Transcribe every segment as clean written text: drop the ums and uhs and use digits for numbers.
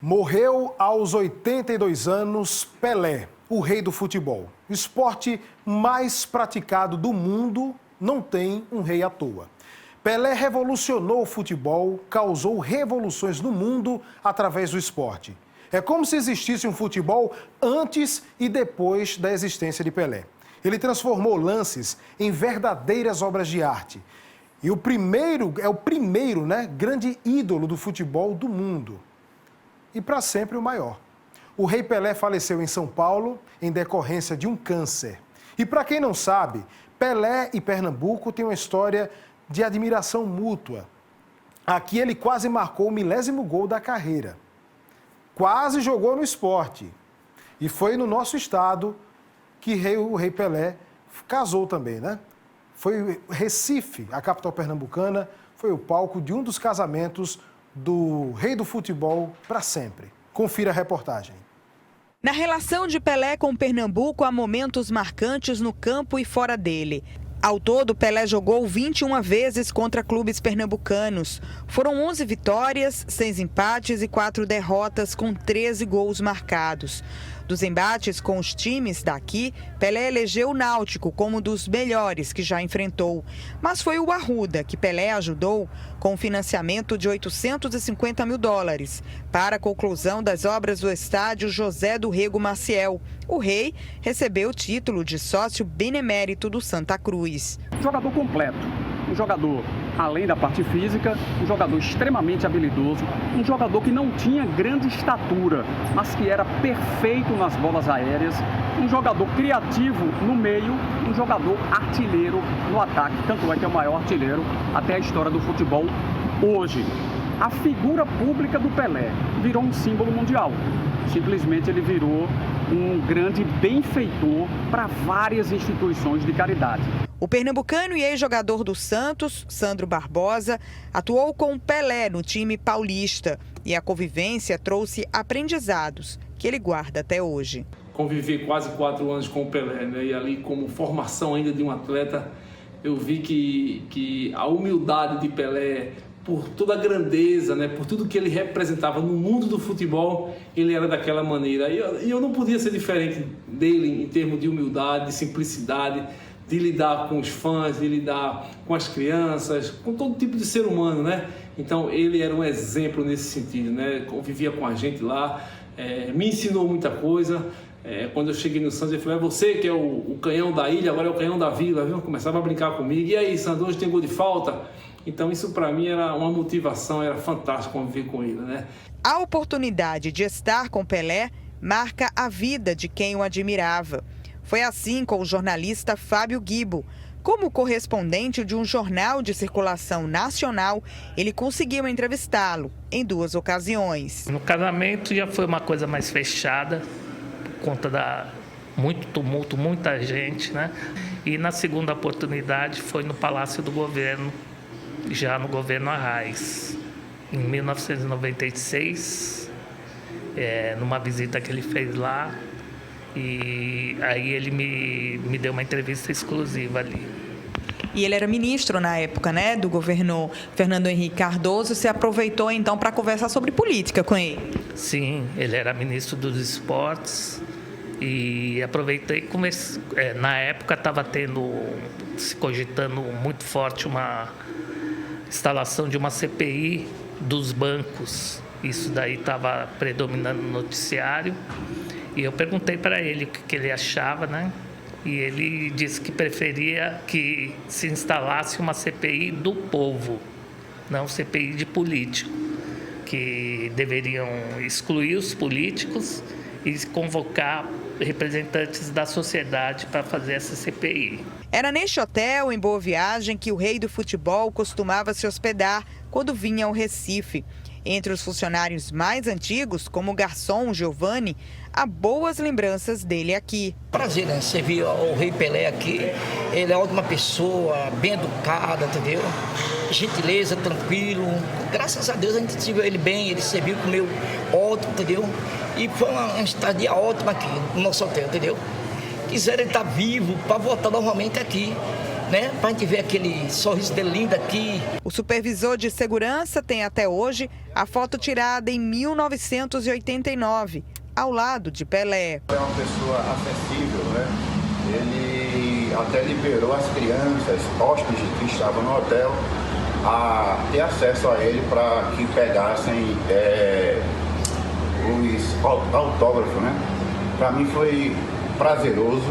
Morreu aos 82 anos Pelé, o rei do futebol. O esporte mais praticado do mundo não tem um rei à toa. Pelé revolucionou o futebol, causou revoluções no mundo através do esporte. É como se existisse um futebol antes e depois da existência de Pelé. Ele transformou lances em verdadeiras obras de arte. E é o primeiro, grande ídolo do futebol do mundo. E para sempre o maior. O rei Pelé faleceu em São Paulo em decorrência de um câncer. E para quem não sabe, Pelé e Pernambuco têm uma história de admiração mútua. Aqui ele quase marcou o milésimo gol da carreira. Quase jogou no esporte. E foi no nosso estado que o rei Pelé casou também, né? Foi Recife, a capital pernambucana, foi o palco de um dos casamentos do rei do futebol para sempre. Confira a reportagem. Na relação de Pelé com Pernambuco, há momentos marcantes no campo e fora dele. Ao todo, Pelé jogou 21 vezes contra clubes pernambucanos. Foram 11 vitórias, 6 empates e 4 derrotas, com 13 gols marcados. Dos embates com os times daqui, Pelé elegeu o Náutico como um dos melhores que já enfrentou. Mas foi o Arruda que Pelé ajudou com um financiamento de $850 mil para a conclusão das obras do estádio José do Rego Maciel. O rei recebeu o título de sócio benemérito do Santa Cruz. Jogador completo, um jogador além da parte física, um jogador extremamente habilidoso, um jogador que não tinha grande estatura, mas que era perfeito nas bolas aéreas, um jogador criativo no meio, um jogador artilheiro no ataque, tanto é que é o maior artilheiro até a história do futebol hoje. A figura pública do Pelé virou um símbolo mundial. Simplesmente ele virou um grande benfeitor para várias instituições de caridade. O pernambucano e ex-jogador do Santos, Sandro Barbosa, atuou com Pelé no time paulista e a convivência trouxe aprendizados que ele guarda até hoje. Convivi quase 4 anos com o Pelé, né? E ali como formação ainda de um atleta, eu vi que a humildade de Pelé, por toda a grandeza, né, por tudo que ele representava no mundo do futebol, ele era daquela maneira. E eu não podia ser diferente dele em termos de humildade, de simplicidade, de lidar com os fãs, de lidar com as crianças, com todo tipo de ser humano, né? Então ele era um exemplo nesse sentido, né? Convivia com a gente lá, me ensinou muita coisa. Quando eu cheguei no Santos, ele falou: é você que é o canhão da ilha, agora é o canhão da vila, viu? Começava a brincar comigo. E aí, Sandro, hoje tem gol de falta? Então isso para mim era uma motivação, era fantástico conviver com ele, né? A oportunidade de estar com Pelé marca a vida de quem o admirava. Foi assim com o jornalista Fábio Guibo. Como correspondente de um jornal de circulação nacional, ele conseguiu entrevistá-lo em 2 ocasiões. No casamento já foi uma coisa mais fechada, por conta da muito tumulto, muita gente, né? E na segunda oportunidade foi no Palácio do Governo, já no governo Arraes, em 1996, numa visita que ele fez lá. E aí ele me deu uma entrevista exclusiva ali. E ele era ministro na época, né, do governo Fernando Henrique Cardoso. Você aproveitou então para conversar sobre política com ele? Sim, ele era ministro dos esportes e aproveitei e comecei. Na época estava se cogitando muito forte uma instalação de uma CPI dos bancos. Isso daí estava predominando no noticiário. E eu perguntei para ele o que ele achava, né? E ele disse que preferia que se instalasse uma CPI do povo, não CPI de político, que deveriam excluir os políticos e convocar representantes da sociedade para fazer essa CPI. Era neste hotel, em Boa Viagem, que o rei do futebol costumava se hospedar quando vinha ao Recife. Entre os funcionários mais antigos, como o garçom Giovanni, há boas lembranças dele aqui. Prazer, né? Você viu o rei Pelé aqui, ele é uma pessoa bem educada, entendeu? Gentileza, tranquilo. Graças a Deus a gente viu ele bem, ele serviu, comeu ótimo, entendeu? E foi uma estadia ótima aqui no nosso hotel, entendeu? Quiseram ele estar vivo para voltar novamente aqui. né? Pra gente ver aquele sorriso dele lindo aqui. O supervisor de segurança tem até hoje a foto tirada em 1989, ao lado de Pelé. É uma pessoa acessível, né? Ele até liberou as crianças, hóspedes que estavam no hotel, a ter acesso a ele para que pegassem os autógrafos, né? Para mim foi prazeroso,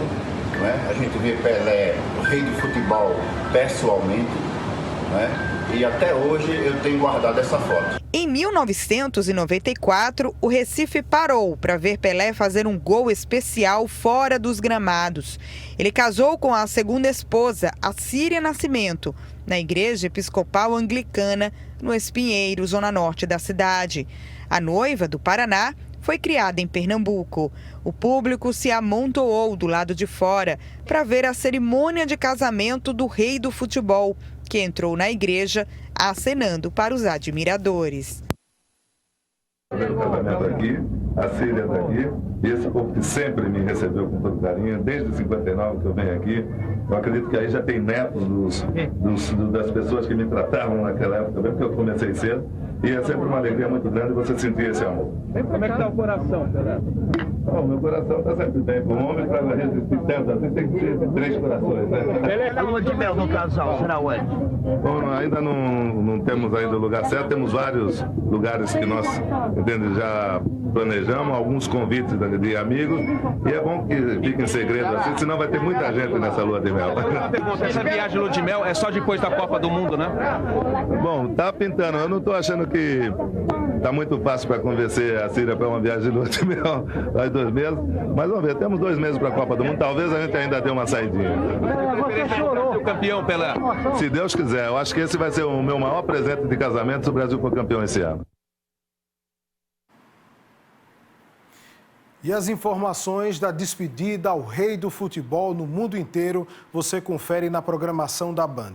né? A gente vê Pelé, o rei do futebol, pessoalmente, né? E até hoje eu tenho guardado essa foto. Em 1994, o Recife parou para ver Pelé fazer um gol especial fora dos gramados. Ele casou com a segunda esposa, a Síria Nascimento, na Igreja Episcopal Anglicana, no Espinheiro, zona norte da cidade. A noiva, do Paraná, foi criada em Pernambuco. O público se amontoou do lado de fora para ver a cerimônia de casamento do rei do futebol, que entrou na igreja acenando para os admiradores. O casamento aqui, a Síria está aqui, e esse povo que sempre me recebeu com todo carinho, desde 59 que eu venho aqui. Eu acredito que aí já tem netos das pessoas que me tratavam naquela época, porque eu comecei cedo, e é sempre uma alegria muito grande você sentir esse amor. Como é que está o coração, Pelé? Bom, meu coração está sempre bem. O homem, para resistir tanto assim, tem que ter 3 corações, né? A lua de mel no casal será onde? Bom, ainda não temos ainda o lugar certo, temos vários lugares que nós, entende, já planejamos, alguns convites de amigos, e é bom que fique em segredo assim, senão vai ter muita gente nessa lua de mel. Essa viagem de lua de mel é só depois da Copa do Mundo, né? Bom, tá pintando, eu não estou achando que tá muito fácil para convencer a Síria para uma viagem de lua de mel faz 2 meses, mas vamos ver, temos 2 meses para a Copa do Mundo, talvez a gente ainda dê uma saidinha. Você chorou. O campeão, Pelé. Se Deus quiser, eu acho que esse vai ser o meu maior presente de casamento se o Brasil for campeão esse ano. E as informações da despedida ao rei do futebol no mundo inteiro você confere na programação da Band.